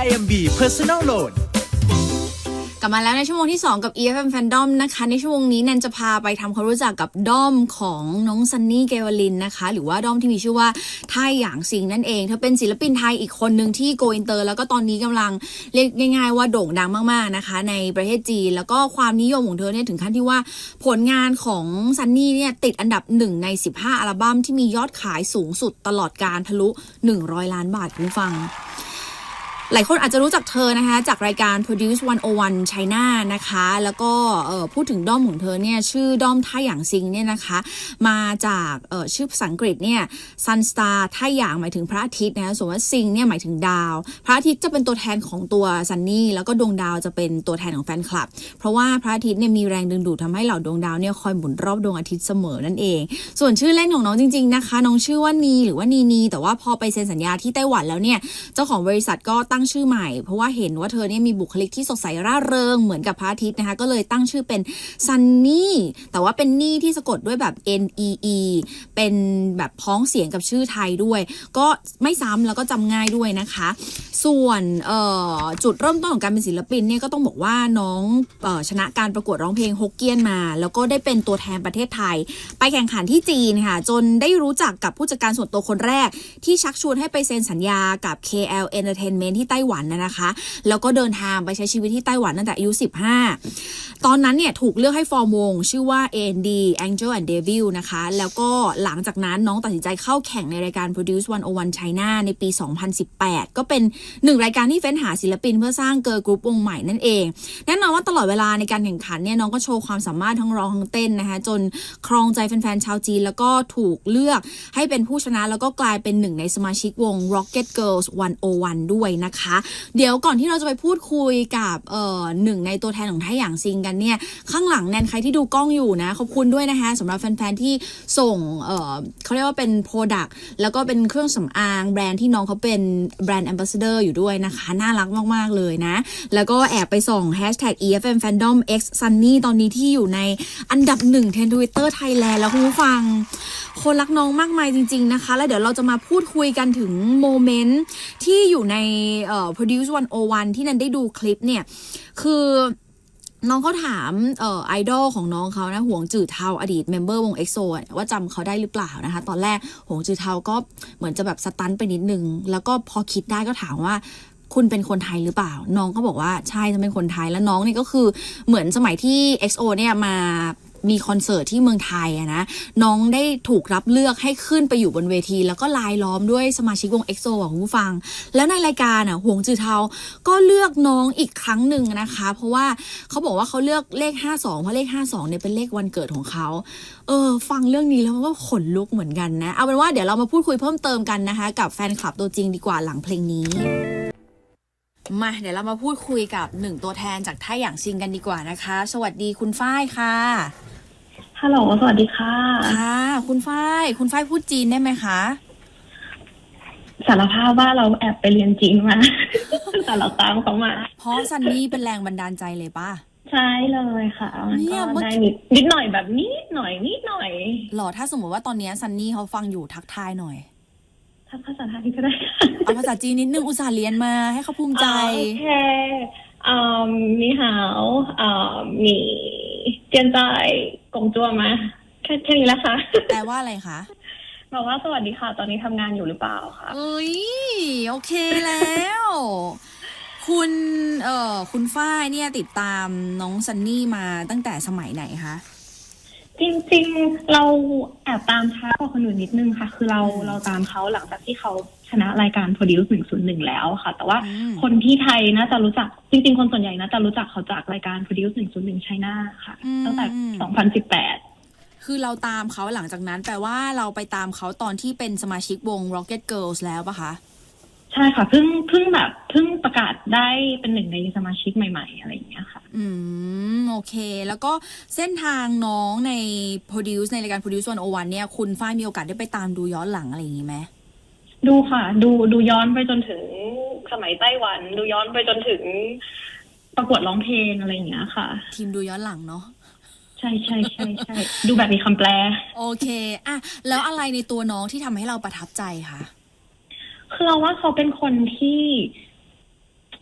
IMB Personal Loanกลับมาแล้วในชั่วโมงที่2กับ EFM Fandom นะคะในชั่วโมงนี้แนนจะพาไปทำความรู้จักกับด้อมของน้องซันนี่เกวลินนะคะหรือว่าด้อมที่มีชื่อว่าท่าหยางซิงนั่นเองเธอเป็นศิลปินไทยอีกคนหนึ่งที่โกอินเตอร์แล้วก็ตอนนี้กำลังเรียกง่ายๆว่าโด่งดังมากๆนะคะในประเทศจีนแล้วก็ความนิยมของเธอเนี่ยถึงขั้นที่ว่าผลงานของซันนี่เนี่ยติดอันดับ1ใน15อัลบั้มที่มียอดขายสูงสุดตลอดการทะลุ100 ล้านบาทคุณฟังหลายคนอาจจะรู้จักเธอนะคะจากรายการ Produce 101 China นะคะแล้วก็พูดถึงด้อมของเธอเนี่ยชื่อด้อมท่าหยางซิงเนี่ยนะคะมาจากชื่อภาษาอังกฤษเนี่ย Sun Star ท่าหยางหมายถึงพระอาทิตย์นะส่วนว่าซิงเนี่ยหมายถึงดาวพระอาทิตย์จะเป็นตัวแทนของตัวซันนี่แล้วก็ดวงดาวจะเป็นตัวแทนของแฟนคลับเพราะว่าพระอาทิตย์เนี่ยมีแรงดึงดูดทำให้เหล่าดวงดาวเนี่ยคอยหมุนรอบดวงอาทิตย์เสมอนั่นเองส่วนชื่อเล่นของน้องจริงๆนะคะน้องชื่อว่านีหรือว่านีแต่ว่าพอไปเซ็นสัญญาที่ไต้หวันแล้วเนี่ยเจ้าของบริษัทก็ตั้งชื่อใหม่เพราะว่าเห็นว่าเธอเนี่ยมีบุคลิกที่สดใสร่าเริงเหมือนกับพระอาทิตย์นะคะก็เลยตั้งชื่อเป็นซันนี่แต่ว่าเป็นนี่ที่สะกดด้วยแบบ NEE เป็นแบบพ้องเสียงกับชื่อไทยด้วยก็ไม่ซ้ำแล้วก็จำง่ายด้วยนะคะส่วนจุดเริ่มต้นของการเป็นศิลปินเนี่ยก็ต้องบอกว่าน้องชนะการประกวดร้องเพลงฮกเกี้ยนมาแล้วก็ได้เป็นตัวแทนประเทศไทยไปแข่งขันที่จีนค่ะจนได้รู้จักกับผู้จัดการส่วนตัวคนแรกที่ชักชวนให้ไปเซ็นสัญญากับ KL Entertainment ที่ไต้หวันนะคะแล้วก็เดินทางไปใช้ชีวิตที่ไต้หวันตั้งแต่อายุ15ตอนนั้นเนี่ยถูกเลือกให้ฟอร์มวงชื่อว่า AND Angel and Devil นะคะแล้วก็หลังจากนั้นน้องตัดสินใจเข้าแข่งในรายการ Produce 101 China ในปี 2018 ก็เป็น1รายการที่เฟ้นหาศิลปินเพื่อสร้างเกิร์ลกรุ๊ปวงใหม่นั่นเองแน่นอนว่าตลอดเวลาในการแข่งขันเนี่ยน้องก็โชว์ความสามารถทั้งร้องทั้งเต้นนะคะจนครองใจแฟนๆชาวจีนแล้วก็ถูกเลือกให้เป็นผู้ชนะแล้วก็กลายเป็น1ในสมาชิกวง Rocket Girls 101 ด้วยนะคะเดี๋ยวก่อนที่เราจะไปพูดคุยกับหนึ่งในตัวแทนของท่าหยางซิงกันเนี่ยข้างหลังแนนใครที่ดูกล้องอยู่นะขอบคุณด้วยนะคะสำหรับแฟนๆที่ส่งเขาเรียกว่าเป็น Product แล้วก็เป็นเครื่องสำอางแบรนด์ที่น้องเขาเป็นแบรนด์ Ambassador อยู่ด้วยนะคะน่ารักมากๆเลยนะแล้วก็แอบไปส่อง #EFM Fandom X Sunny ตอนนี้ที่อยู่ในอันดับ1เทรนด์ Twitter Thailand แล้วคุณผู้ฟังคนรักน้องมากมายจริงๆนะคะแล้วเดี๋ยวเราจะมาพูดคุยกันถึงโมเมนต์ที่อยู่ในProduce 101 ที่นันได้ดูคลิปเนี่ยคือน้องเขาถามไอดอลของน้องเขานะหวงจื่อเทาอดีตเมมเบอร์วง EXO ว่าจำเขาได้หรือเปล่านะคะตอนแรกหวงจื่อเทาก็เหมือนจะแบบสตันไปนิดนึงแล้วก็พอคิดได้ก็ถามว่าคุณเป็นคนไทยหรือเปล่าน้องก็บอกว่าใช่ฉันเป็นคนไทยแล้วน้องนี่ก็คือเหมือนสมัยที่ EXO เนี่ยมามีคอนเสิร์ตที่เมืองไทยนะน้องได้ถูกรับเลือกให้ขึ้นไปอยู่บนเวทีแล้วก็ลายล้อมด้วยสมาชิกวง EXO คุณผู้ฟังแล้วในรายการหวงจื่อเทาก็เลือกน้องอีกครั้งหนึ่งนะคะเพราะว่าเขาบอกว่าเขาเลือกเลข52เพราะเลข52เนี่ยเป็นเลขวันเกิดของเขาฟังเรื่องนี้แล้วก็ขนลุกเหมือนกันนะเอาเป็นว่าเดี๋ยวเรามาพูดคุยเพิ่มเติมกันนะคะกับแฟนคลับตัวจริงดีกว่าหลังเพลงนี้มาเดี๋ยวเรามาพูดคุยกับ1ตัวแทนจากท่าหยางซิงกันดีกว่านะคะสวัสดีคุณฝ้ายค่ะฮัลโหลสวัสดีค่ะค่ะคุณฝ้ายพูดจีนได้ไหมคะสารภาพว่าเราแอบไปเรียนจีนมาแต่เราตามเขามาเพราะซันนี่เป็นแรงบันดาลใจเลยป่ะใช่เลยค่ะเนี่ยได้นิดหน่อยแบบนิดหน่อยหรอถ้าสมมติว่าตอนนี้ซันนี่เขาฟังอยู่ทักทายหน่อยทักภาษาไทยก็ได้เอาภาษาจีนนิดนึงอุตส่าห์เรียนมาให้เขาภูมิใจโอเค你好你现在工作吗แค่นี้แหละค่ะแปลว่าอะไรคะบอกว่าสวัสดีค่ะตอนนี้ทำงานอยู่หรือเปล่าคะเอ้ยโอเคแล้วคุณฝ้ายเนี่ยติดตามน้องซันนี่มาตั้งแต่สมัยไหนคะจริงๆเราแอบตามช้ากว่าคนอื่นนิดนึงค่ะคือเราตามเขาหลังจากที่เขาชนะรายการ Produce 101 แล้วค่ะแต่ว่าคนที่ไทยน่าจะรู้จักจริงๆคนส่วนใหญ่น่าจะรู้จักเขาจากรายการ Produce 101 China ค่ะตั้งแต่2018คือเราตามเขาหลังจากนั้นแปลว่าเราไปตามเขาตอนที่เป็นสมาชิกวง Rocket Girls แล้วปะคะใช่ค่ะเพิ่งประกาศได้เป็น1ในสมาชิกใหม่ๆอะไรอย่างเงี้ยค่ะโอเคแล้วก็เส้นทางน้องใน Produce ในรายการ Produce 101 เนี่ยคุณฝ้ายมีโอกาสได้ไปตามดูย้อนหลังอะไรอย่างงี้ไหมดูค่ะดูย้อนไปจนถึงสมัยไต้หวันดูย้อนไปจนถึงประกวดร้องเพลงอะไรอย่างเงี้ยค่ะทีมดูย้อนหลังเนาะใช่ดูแบบมีคำแปลโอเคอะแล้วอะไรในตัวน้องที่ทำให้เราประทับใจคะคือเราว่าเขาเป็นคนที่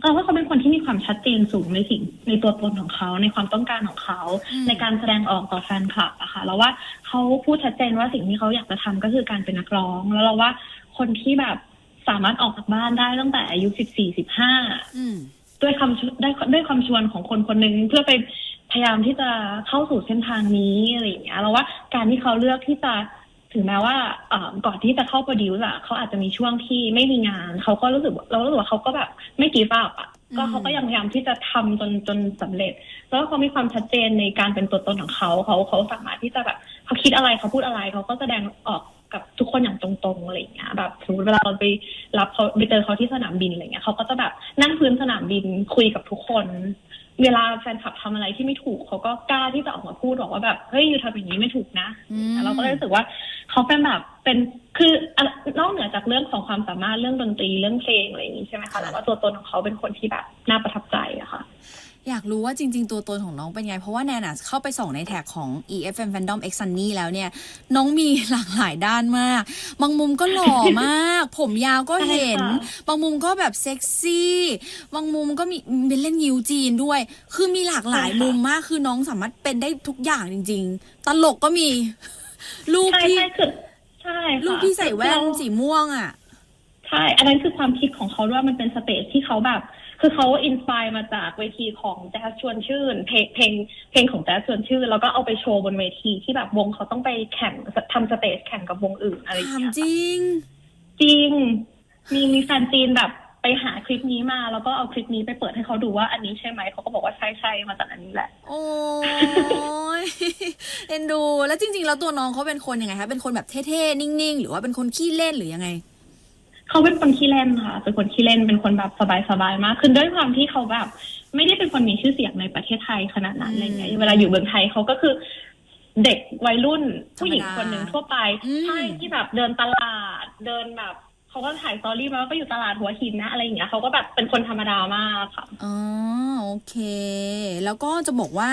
เราว่าเขาเป็นคนที่มีความชัดเจนสูงในสิ่งในตัวตนของเขาในความต้องการของเขาในการแสดงออกต่อแฟนคลับอะค่ะแล้วว่าเขาพูดชัดเจนว่าสิ่งที่เขาอยากจะทำก็คือการเป็นนักร้องแล้วเราว่าคนที่แบบสามารถออกจากบ้านได้ตั้งแต่อายุ14-15ด้วยความชวนของคนคนหนึ่งเพื่อไปพยายามที่จะเข้าสู่เส้นทางนี้อะไรอย่างเงี้ยเราว่าการที่เขาเลือกที่จะถึงแม้ว่าก่อนที่จะเข้าโปรดิวซ์อะเขาอาจจะมีช่วงที่ไม่มีงานเขาก็รู้สึกว่าเขาก็แบบไม่กีฟอัพอะก็เขาก็ยังพยายามที่จะทำจนสำเร็จแล้วเขามีความชัดเจนในการเป็นตัวตนของเขาสามารถที่จะแบบเขาคิดอะไรเขาพูดอะไรเขาก็แสดงออกกับทุกคนอย่างตรงๆอะไรอย่างเงี้ยแบบสมมติเวลาเราไปรับเขาไปเจอเขาที่สนามบินอะไรเงี้ยเขาก็จะแบบนั่งพื้นสนามบินคุยกับทุกคนเวลาแฟนคลับทำอะไรที่ไม่ถูกเขาก็กล้าที่จะออกมาพูดบอกว่าแบบเฮ้ยอยู่ทำอย่างนี้ไม่ถูกนะเราก็เลยรู้สึกว่าเขาเป็นแบบเป็นคือนอกเหนือจากเรื่องของความสามารถเรื่องดนตรีเรื่องเพลงอะไรอย่างนี้ใช่ไหมคะแต่ว่าตัวตนของเขาเป็นคนที่แบบน่าประทับใจอะค่ะอยากรู้ว่าจริงๆตัวตนของน้องเป็นไงเพราะว่าแนนเข้าไปส่องในแท็กของ EFM Fandom X Sunny แล้วเนี่ยน้องมีหลากหลายด้านมากบางมุมก็หล่อมากผมยาวก็เห็นบางมุมก็แบบเซ็กซี่บางมุมก็มีเป็นเล่นยิวจีนด้วยคือมีหลากหลายมุมมากคือน้องสามารถเป็นได้ทุกอย่างจริงๆตลกก็มีลูกที่ใช่ลูกที่ใส่แว่นสีม่วงอ่ะใช่อันนั้นคือความคิดของเขาด้วยมันเป็นสเตจที่เขาแบบคือเขาอินสไปร์มาจากเวทีของแจ๊สชวนชื่นเพลงของแจ๊สชวนชื่นแล้วก็เอาไปโชว์บนเวทีที่แบบวงเขาต้องไปแข่งทำสเตจแข่งกับวงอื่นอะไรอย่างเงี้ยจริงจริงมีแฟนจีนแบบไปหาคลิปนี้มาแล้วก็เอาคลิปนี้ไปเปิดให้เขาดูว่าอันนี้ใช่ไหมเขาก็บอกว่าใช่มาจากอันนี้แหละโอ้ยเอ็นดูแล้วจริงๆแล้วตัวน้องเขาเป็นคนยังไงคะเป็นคนแบบเท่ๆนิ่งๆหรือว่าเป็นคนขี้เล่นหรือยังไงเขาเป็นคนขี้เล่นค่ะเป็นคนขี้เล่นเป็นคนแบบสบายมากคือด้วยความที่เขาแบบไม่ได้เป็นคนมีชื่อเสียงในประเทศไทยขนาดนั้นอะไรเงี้ยเวลาอยู่เมืองไทยเขาก็คือเด็กวัยรุ่นผู้หญิงคนหนึ่งทั่วไปใช่ที่แบบเดินตลาดเดินแบบเขาก็ถ่ายสตอรี่มาว่าก็อยู่ตลาดหัวหินนะอะไรอย่างเงี้ยเขาก็แบบเป็นคนธรรมดามากค่ะอ๋อโอเคแล้วก็จะบอกว่า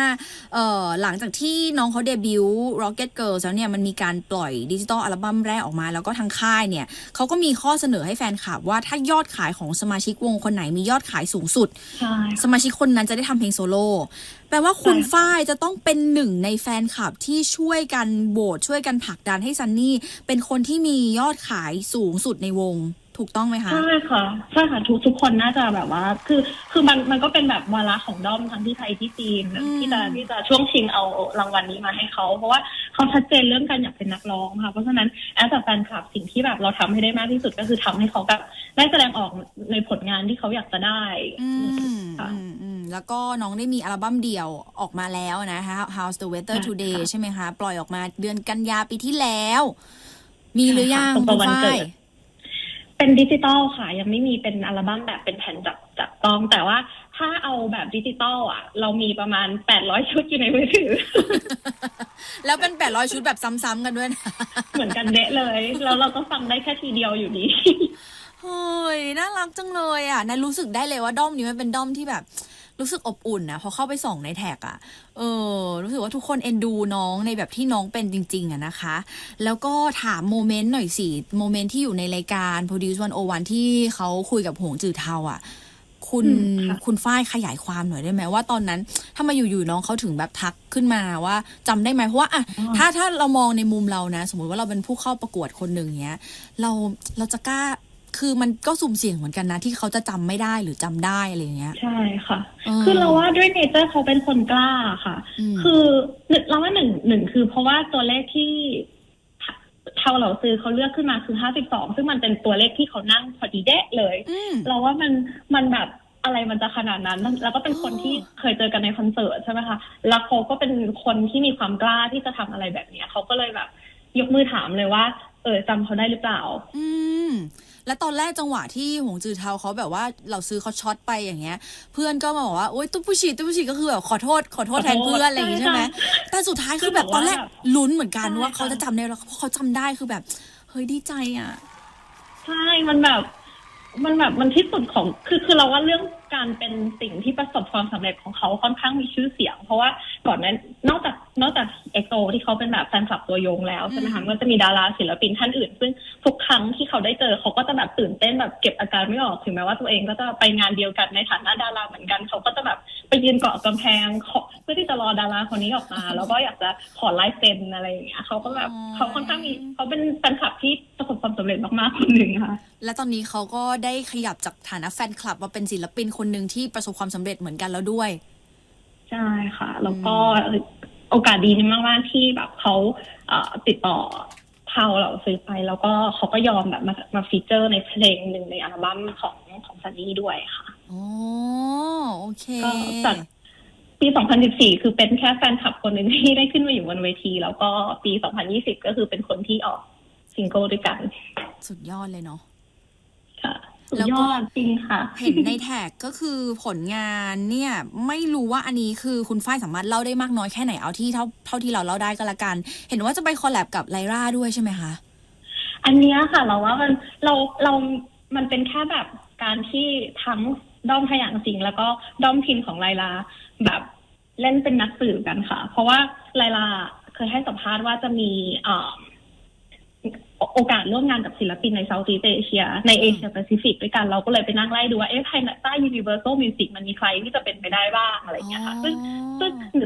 หลังจากที่น้องเขาเดบิวต์ Rocket Girls แล้วเนี่ยมันมีการปล่อยดิจิตอลอัลบั้มแรกออกมาแล้วก็ทางค่ายเนี่ยเขาก็มีข้อเสนอให้แฟนคลับว่าถ้ายอดขายของสมาชิกวงคนไหนมียอดขายสูงสุดสมาชิกคนนั้นจะได้ทำเพลงโซโล่แปลว่าคุณฝ้ายจะต้องเป็นหนึ่งในแฟนคลับที่ช่วยกันโหวตช่วยกันผลักดันให้ซันนี่เป็นคนที่มียอดขายสูงสุดในวงถูกต้องไหมคะใช่ค่ะทุกคนน่าจะแบบว่าคือมันก็เป็นแบบวาระของด้อมทั้งที่ไทยที่จีนที่จะช่วงชิงเอารางวัลนี้มาให้เขาเพราะว่าเขาชัดเจนเรื่องการอยากเป็นนักร้องค่ะเพราะฉะนั้นแอสแฟนคลับสิ่งที่แบบเราทำให้ได้มากที่สุดก็คือทำให้เขาแบบได้แสดงออกในผลงานที่เขาอยากจะได้แล้วก็น้องได้มีอัลบั้มเดี่ยวออกมาแล้วนะคะ How's the Weather Today ใช่ไหมคะปล่อยออกมาเดือนกันยาปีที่แล้วมีหรือยังคุณฝ้ายเป็นดิจิตอลค่ะยังไม่มีเป็นอัลบั้มแบบเป็นแผ่นจับต้องแต่ว่าถ้าเอาแบบดิจิตอลอ่ะเรามีประมาณ800ชุดอยู่ในมือถือแล้วเป็น800ชุดแบบซ้ำๆกันด้วยนะเหมือนกันเดะเลยแล้วเราก็ฟังได้แค่ทีเดียวอยู่ดีเฮ้ยน่ารักจังเลยอ่ะนายรู้สึกได้เลยว่าด้อมนี้มันเป็นด้อมที่แบบรู้สึกอบอุ่นนะพอเข้าไปส่องในแท็กอ่ะรู้สึกว่าทุกคนเอ็นดูน้องในแบบที่น้องเป็นจริงๆอะนะคะแล้วก็ถามโมเมนต์หน่อยสิโมเมนต์ที่อยู่ในรายการ Produce 101ที่เขาคุยกับหงจือเทาอ่ะคุณฝ้ายขยายความหน่อยได้ไหมว่าตอนนั้นถ้ามาอยู่ๆน้องเขาถึงแบบทักขึ้นมาว่าจำได้ไหมเพราะว่าอะถ้าเรามองในมุมเรานะสมมติว่าเราเป็นผู้เข้าประกวดคนหนึ่งเนี้ยเราจะกล้าคือมันก็สุ่มเสี่ยงเหมือนกันนะที่เขาจะจำไม่ได้หรือจำได้อะไรเงี้ยใช่ค่ะคือเราว่าด้วยเนเจอร์เขาเป็นคนกล้าค่ะคือเราว่าหนึ่งคือเพราะว่าตัวเลขที่เท่าเราซื้อเขาเลือกขึ้นมาคือ52ซึ่งมันเป็นตัวเลขที่เขานั่งพอดีเดะเลยเราว่ามันแบบอะไรมันจะขนาดนั้นแล้วก็เป็นคนที่เคยเจอกันในคอนเสิร์ตใช่ไหมคะแล้วเขาก็เป็นคนที่มีความกล้าที่จะทำอะไรแบบนี้เขาก็เลยแบบยกมือถามเลยว่าจำเขาได้หรือเปล่าแล้วตอนแรกจังหวะที่หงจือเทาเขาแบบว่าเราซื้อเขาช็อตไปอย่างเงี้ยเพื่อนก็มาบอกว่าโอ๊ยตุ๊บผู้ฉีดก็คือแบบขอโทษแทนเพื่อนอะไรอย่างงี้ใช่ไหมแต่สุดท้ายคือแบบตอนแรกลุ้นเหมือนกันว่าเขาจะจำได้แล้วเขาจำได้คือแบบเฮ้ยดีใจอ่ะใช่มันที่สุดของคือเราว่าเรื่อง การเป็นสิ่งที่ประสบความสำเร็จของเขาค่อนข้างมีชื่อเสียงเพราะว่าก่อนนั้นนอกจากเอ็กโซที่เขาเป็นแบบแฟนคลับตัวยงแล้วใช่ไหมคะก็จะมีดาราศิลปินท่านอื่นซึ่งทุกครั้งที่เขาได้เจอเขาก็จะแบบตื่นเต้นแบบเก็บอาการไม่ออกถึงแม้ว่าตัวเองก็จะไปงานเดียวกันในฐานะดาราเหมือนกันเขาก็จะแบบไปยืนเกาะกำแพงเพื่อที่จะรอดาราคนนี้ออกมาแล้วก็อยากจะขอลายเซ็นอะไรอย่างเงี้ยเขาก็แบบเขาค่อนข้างมีเขาเป็นแฟนคลับที่ประสบความสำเร็จมากๆคนหนึ่งค่ะและตอนนี้เขาก็ได้ขยับจากฐานะแฟนคลับมาเป็นศิลปินคนหนึ่งที่ประสบความสำเร็จเหมือนกันแล้วด้วยใช่ค่ะแล้วก็โอกาสดีมากๆที่แบบเขาติดต่อเราซื้อไปแล้วก็เขาก็ยอมแบบมาฟีเจอร์ในเพลงหนึ่งในอัลบั้มของซันนี่ด้วยค่ะอ๋อโอเคก็จากปี 2014 คือเป็นแค่แฟนคลับคนหนึ่งที่ได้ขึ้นมาอยู่บนเวทีแล้วก็ปี 2020 ก็คือเป็นคนที่ออกซิงเกิลด้วยกันสุดยอดเลยเนาะค่ะสุดยอดจริงค่ะเห็นในแท็กก็คือผลงานเนี่ยไม่รู้ว่าอันนี้คือคุณฝ้ายสามารถเล่าได้มากน้อยแค่ไหนเอาที่เท่าที่เราเล่าได้ก็แล้วกันเห็นว่าจะไปคอลแลบกับไลร่าด้วยใช่ไหมคะอันนี้ค่ะเราว่ามันเป็นแค่แบบการที่ทั้งด้อมขยางสิงแล้วก็ด้อมพินของไลลาแบบเล่นเป็นนักสืบกันค่ะเพราะว่าไลลาเคยให้สัมภาษณ์ว่าจะมีโอกาสร่วมงานกับศิลปินในเซาท์อีสต์เอเชียในเอเชียแปซิฟิกด้วยกันเราก็เลยไปนั่งไล่ดูว่าภายใต้ Universal Music มันมีใครที่จะเป็นไปได้บ้างอะไรอย่างเงี้ยค่ะซึ่ง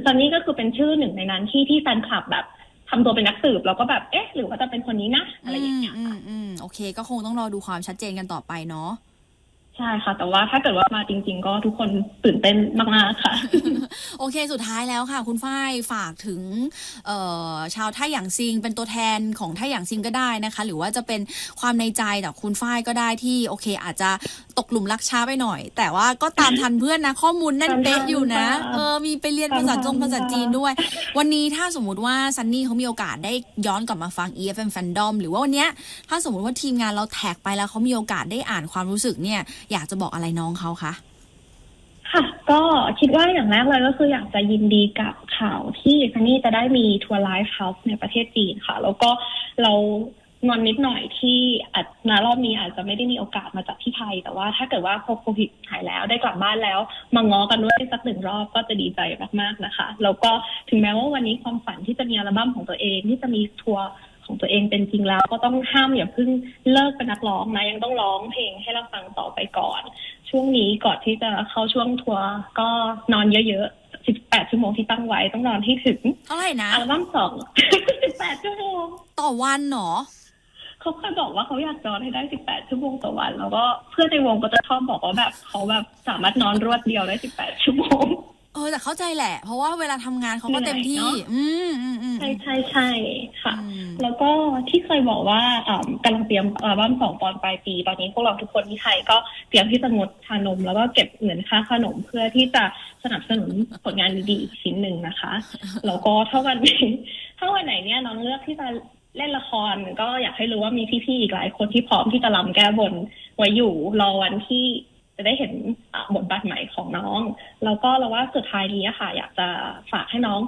ซันนี่ก็คือเป็นชื่อหนึ่งในนั้นที่แฟนคลับแบบทำตัวเป็นนักสืบแล้วก็แบบหรือว่าจะเป็นคนนี้นะอะไรอย่างเงี้ยค่ะโอเคก็คงต้องรอดูความชัดเจนกันต่อไปเนาะใช่ค่ะแต่ว่าถ้าเกิดว่ามาจริงๆก็ทุกคนตื่นเต้นมากๆค่ะโอเคสุดท้ายแล้วค่ะคุณฝ้ายฝากถึงชาวไทหยางซิงเป็นตัวแทนของไทหยางซิงก็ได้นะคะหรือว่าจะเป็นความในใจจากคุณฝ้ายก็ได้ที่โอเคอาจจะตกหลุมรักช้าไปหน่อยแต่ว่าก็ตามทันเพื่อนนะข้อมูลแน่นเป๊ะอยู่นะมีไปเรียนภาษาจีนด้วยวันนี้ถ้าสมมุติว่าซันนี่เขามีโอกาสได้ย้อนกลับมาฟัง EFM Fandom หรือว่าวันนี้ถ้าสมมุติว่าทีมงานเราแท็กไปแล้วเขามีโอกาสได้อ่านความรู้สึกเนี่ยอยากจะบอกอะไรน้องเขาคะค่ะก็คิดว่าอย่างแรกเลยก็คืออยากจะยินดีกับข่าวที่ซันนี่จะได้มีทัวร์ไลฟ์เฮาส์ในประเทศจีนค่ะแล้วก็เรางอนนิดหน่อยที่รอบนี้อาจจะไม่ได้มีโอกาสมาจากที่ไทยแต่ว่าถ้าเกิดว่าโควิดหายแล้วได้กลับบ้านแล้วมาง้อกันด้วยสักหนึ่งรอบก็จะดีใจมากๆนะคะแล้วก็ถึงแม้ว่าวันนี้ความฝันที่จะมีอัลบั้มของตัวเองที่จะมีทัวร์ของตัวเองเป็นจริงแล้วก็ต้องห้ามอย่าเพิ่งเลิกเป็นนักร้องนะยังต้องร้องเพลงให้เราฟังต่อไปก่อนช่วงนี้ก่อนที่จะเข้าช่วงทัวร์ก็นอนเยอะๆ18 ชั่วโมงที่ตั้งไว้ต้องนอนให้ถึงเท่าไหร่นะอัลบั้ม18 ชั่วโมงต่อวันเหรอเขาเคยบอกว่าเขาอยากนอนให้ได้18 ชั่วโมงต่อวันแล้วก็เพื่อนในวงก็จะชอบบอกว่าแบบเขาแบบสามารถนอนรวดเดียวได้18 ชั่วโมงแต่เข้าใจแหละเพราะว่าเวลาทำงานเขาก็เต็มที่ใช่ค่ะแล้วก็ที่เคยบอกว่ากำลังเตรียมอัลบั้ม2 ตอนปลายปีตอนนี้พวกเราทุกคนที่ไทยก็เตรียมที่จะงดชานมแล้วก็เก็บเงินค่าขนมเพื่อที่จะสนับสนุนผลงานดีๆอีกชิ้นหนึ่งนะคะแล้วก็ถ้าวันไหนเนี่ยน้องเลือกที่จะเล่นละครก็อยากให้รู้ว่ามีพี่ๆอีกหลายคนที่พร้อมที่จะรำแก้บนไว้อยู่รอวันที่จะได้เห็นบทบาทใหม่ของน้องแล้วก็เราว่าสุดท้ายนี้ค่ะอยากจะฝากให้น้อง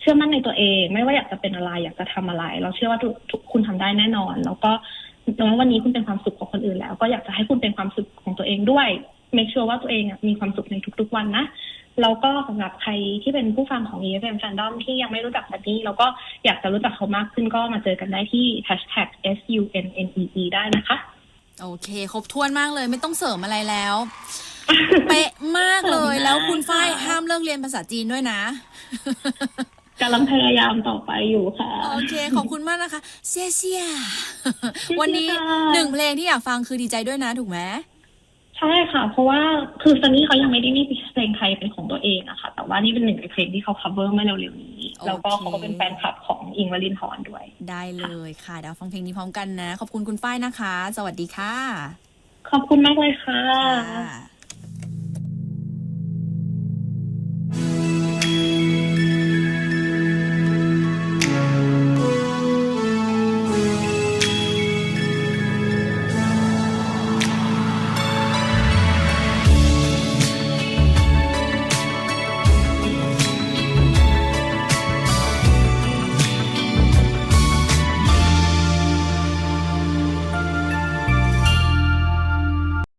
เชื่อมั่นในตัวเองไม่ว่าอยากจะเป็นอะไรอยากจะทำอะไรเราเชื่อว่าทุกคุณทำได้แน่นอนแล้วก็วันนี้คุณเป็นความสุขของคนอื่นแล้วก็อยากจะให้คุณเป็นความสุขของตัวเองด้วยmake sureว่าตัวเองมีความสุขในทุกๆวันนะแล้วก็สำหรับใครที่เป็นผู้ฟังของ EFM Fandom ที่ยังไม่รู้จักซันนี่แล้วก็อยากจะรู้จักเขามากขึ้นก็มาเจอกันได้ที่ #SUNNEE ได้นะคะโอเคครบถ้วนมากเลยไม่ต้องเสริมอะไรแล้วเป๊ะมากเลยแล้วคุณฝ้ายห้ามเลิกเรียนภาษาจีนด้วยนะกำลังพยายามต่อไปอยู่ค่ะโอเคขอบคุณมากนะคะเซี่ยวันนี้1 เพลงที่อยากฟังคือดีใจด้วยนะถูกไหมใช่ค่ะเพราะว่าคือซันนี่เขายังไม่ได้มีเพลงไทยเป็นของตัวเองอะค่ะแต่ว่านี่เป็น1 ในเพลงที่เขา cover เมื่อเร็วๆนี้แล้วก็เขาก็เป็นแฟนคลับของอิงค์ วลินทรด้วยได้เลยค่ะเดี๋ยวฟังเพลงนี้พร้อมกันนะขอบคุณคุณฝ้ายนะคะสวัสดีค่ะขอบคุณมากเลยค่ะ